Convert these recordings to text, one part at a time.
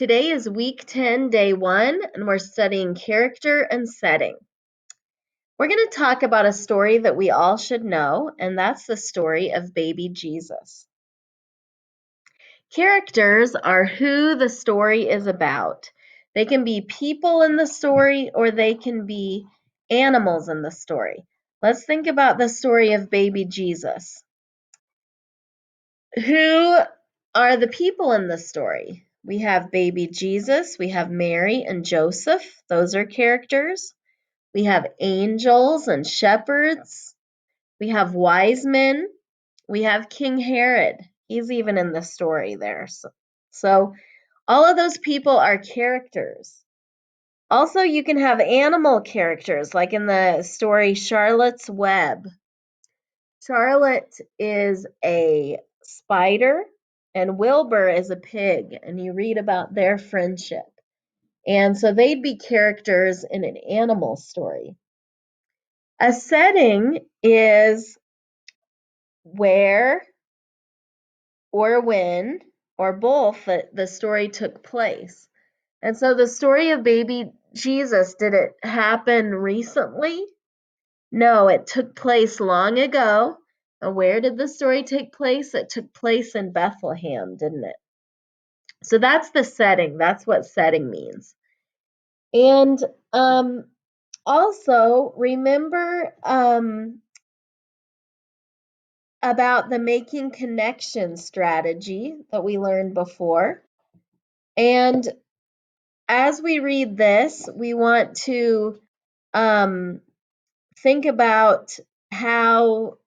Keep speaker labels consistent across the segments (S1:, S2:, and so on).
S1: Today is week 10, day 1, and we're studying character and setting. We're going to talk about a story that we all should know, and that's the story of baby Jesus. Characters are who the story is about. They can be people in the story or they can be animals in the story. Let's think about the story of baby Jesus. Who are the people in the story? We have baby Jesus, we have Mary and Joseph, those are characters. We have angels and shepherds. We have wise men. We have King Herod. He's even in the story there. So all of those people are characters. Also, you can have animal characters, like in the story Charlotte's Web. Charlotte is a spider and Wilbur is a pig, and you read about their friendship. And so they'd be characters in an animal story. A setting is where or when or both that the story took place. And so the story of baby Jesus, did it happen recently? No, it took place long ago. And where did the story take place? It took place in Bethlehem, didn't it? So that's the setting. That's what setting means. And also remember about the making connections strategy that we learned before. And as we read this, we want to think about how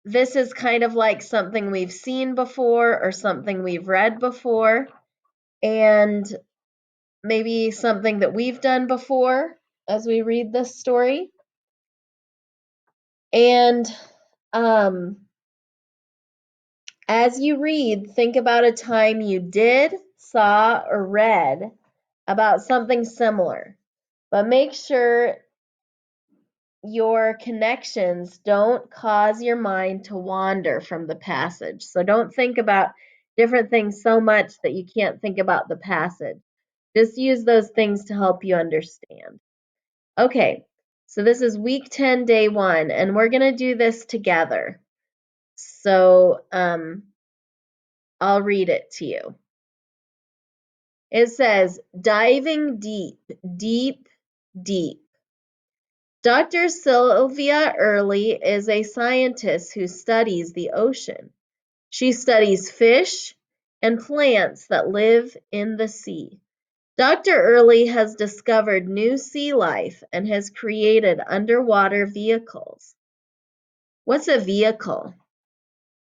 S1: this is kind of like something we've seen before or something we've read before, and maybe something that we've done before as we read this story. And as you read, think about a time you did, saw, or read about something similar, but make sure your connections don't cause your mind to wander from the passage. So don't think about different things so much that you can't think about the passage. Just use those things to help you understand. Okay, so this is week 10, day 1, and we're going to do this together. So I'll read it to you. It says, diving deep, deep, deep. Dr. Sylvia Early is a scientist who studies the ocean. She studies fish and plants that live in the sea. Dr. Early has discovered new sea life and has created underwater vehicles. What's a vehicle?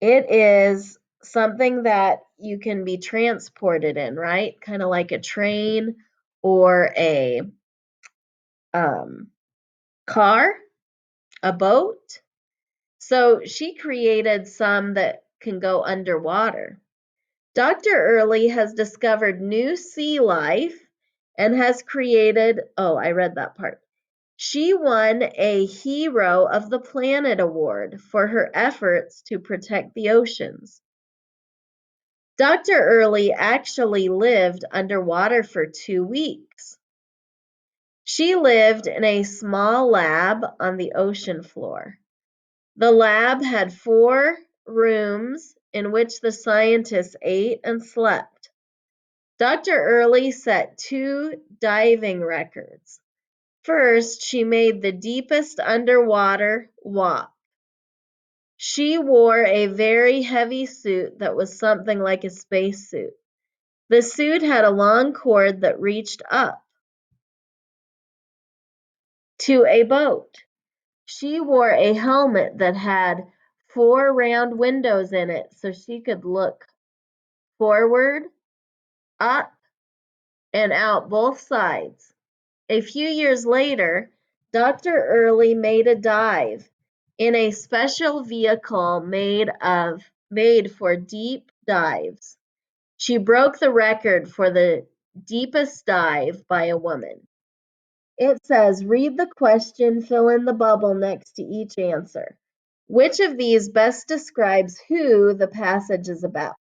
S1: It is something that you can be transported in, right? Kind of like a train or a car, a boat. So she created some that can go underwater. Dr. Early has discovered new sea life and has created, oh, I read that part. She won a Hero of the Planet award for her efforts to protect the oceans. Dr. Early actually lived underwater for 2 weeks. She lived in a small lab on the ocean floor. The lab had 4 rooms in which the scientists ate and slept. Dr. Early set 2 diving records. First, she made the deepest underwater walk. She wore a very heavy suit that was something like a spacesuit. The suit had a long cord that reached up to a boat. She wore a helmet that had 4 round windows in it so she could look forward, up, and out both sides. A few years later, Dr. Early made a dive in a special vehicle made for deep dives. She broke the record for the deepest dive by a woman. It says, read the question, fill in the bubble next to each answer. Which of these best describes who the passage is about?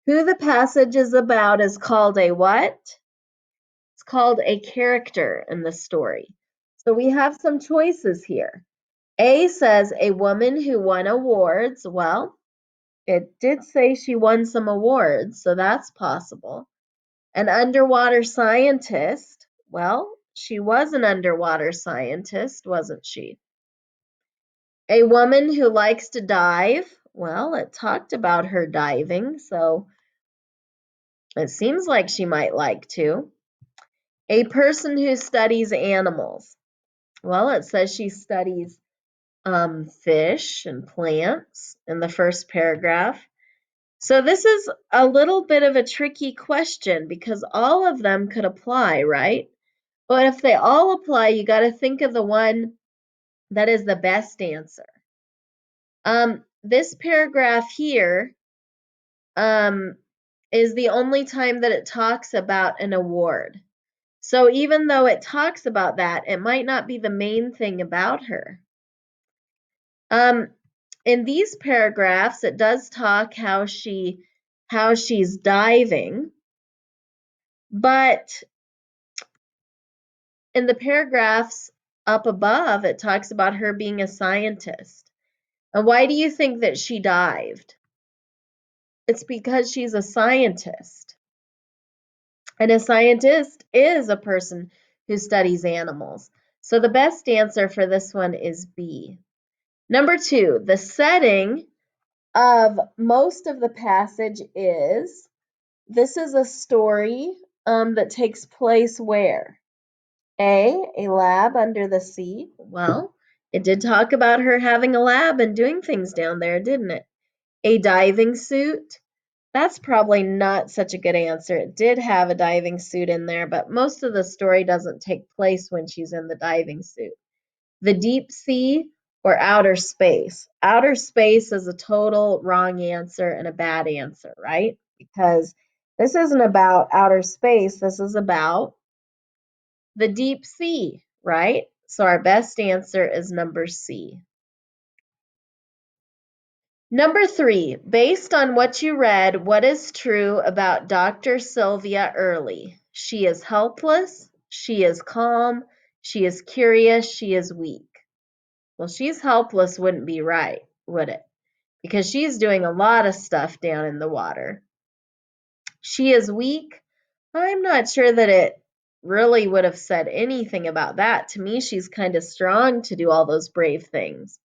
S1: Who the passage is about is called a what? It's called a character in the story. So we have some choices here. A says a woman who won awards. Well, it did say she won some awards, so that's possible. An underwater scientist. Well, she was an underwater scientist, wasn't she? A woman who likes to dive. Well, it talked about her diving, so it seems like she might like to. A person who studies animals. Well, it says she studies fish and plants in the first paragraph. So this is a little bit of a tricky question because all of them could apply, right? But if they all apply, you got to think of the one that is the best answer. This paragraph here is the only time that it talks about an award. So even though it talks about that, it might not be the main thing about her. In these paragraphs, it does talk how she's diving, but in the paragraphs up above, it talks about her being a scientist. And why do you think that she dived? It's because she's a scientist. And a scientist is a person who studies animals. So the best answer for this one is B. Number 2, the setting of most of the passage is, this is a story that takes place where? A lab under the sea. Well, it did talk about her having a lab and doing things down there, didn't it? A diving suit. That's probably not such a good answer. It did have a diving suit in there, but most of the story doesn't take place when she's in the diving suit. The deep sea or outer space? Outer space is a total wrong answer and a bad answer, right? Because this isn't about outer space, this is about the deep sea, right? So our best answer is number C. Number 3, based on what you read, what is true about Dr. Sylvia Early? She is helpless, she is calm, she is curious, she is weak. Well, she's helpless wouldn't be right, would it? Because she's doing a lot of stuff down in the water. She is weak. I'm not sure that it really would have said anything about that. To me, she's kind of strong to do all those brave things.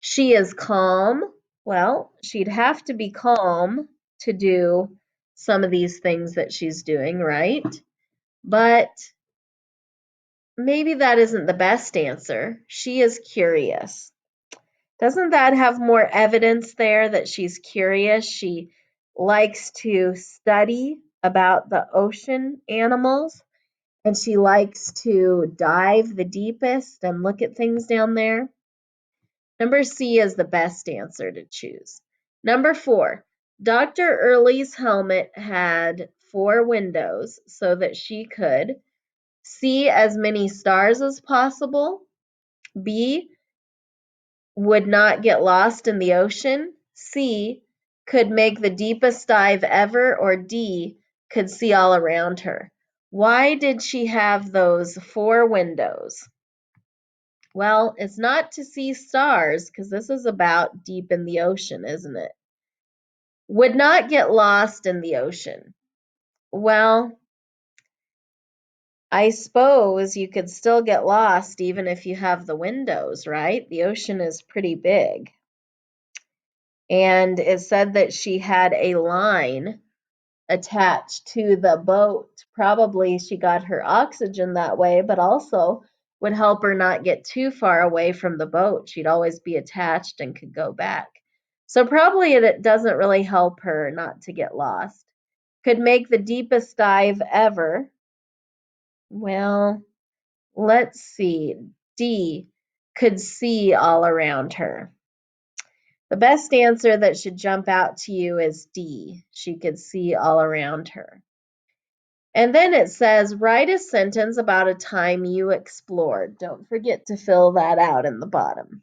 S1: She is calm. Well, she'd have to be calm to do some of these things that she's doing, right? But maybe that isn't the best answer. She is curious. Doesn't that have more evidence there that she's curious? She likes to study about the ocean animals, and she likes to dive the deepest and look at things down there. Number C is the best answer to choose. Number 4, Dr. Early's helmet had 4 windows so that she could see as many stars as possible. B, would not get lost in the ocean. C, could make the deepest dive ever. Or D, could see all around her. Why did she have those 4 windows? Well, it's not to see stars, because this is about deep in the ocean, isn't it? Would not get lost in the ocean. Well, I suppose you could still get lost even if you have the windows, right? The ocean is pretty big. And it said that she had a line attached to the boat. Probably she got her oxygen that way, but also would help her not get too far away from the boat. She'd always be attached and could go back. So probably it doesn't really help her not to get lost. Could make the deepest dive ever. Well, let's see. D, could see all around her. The best answer that should jump out to you is D. She could see all around her. And then it says, write a sentence about a time you explored. Don't forget to fill that out in the bottom.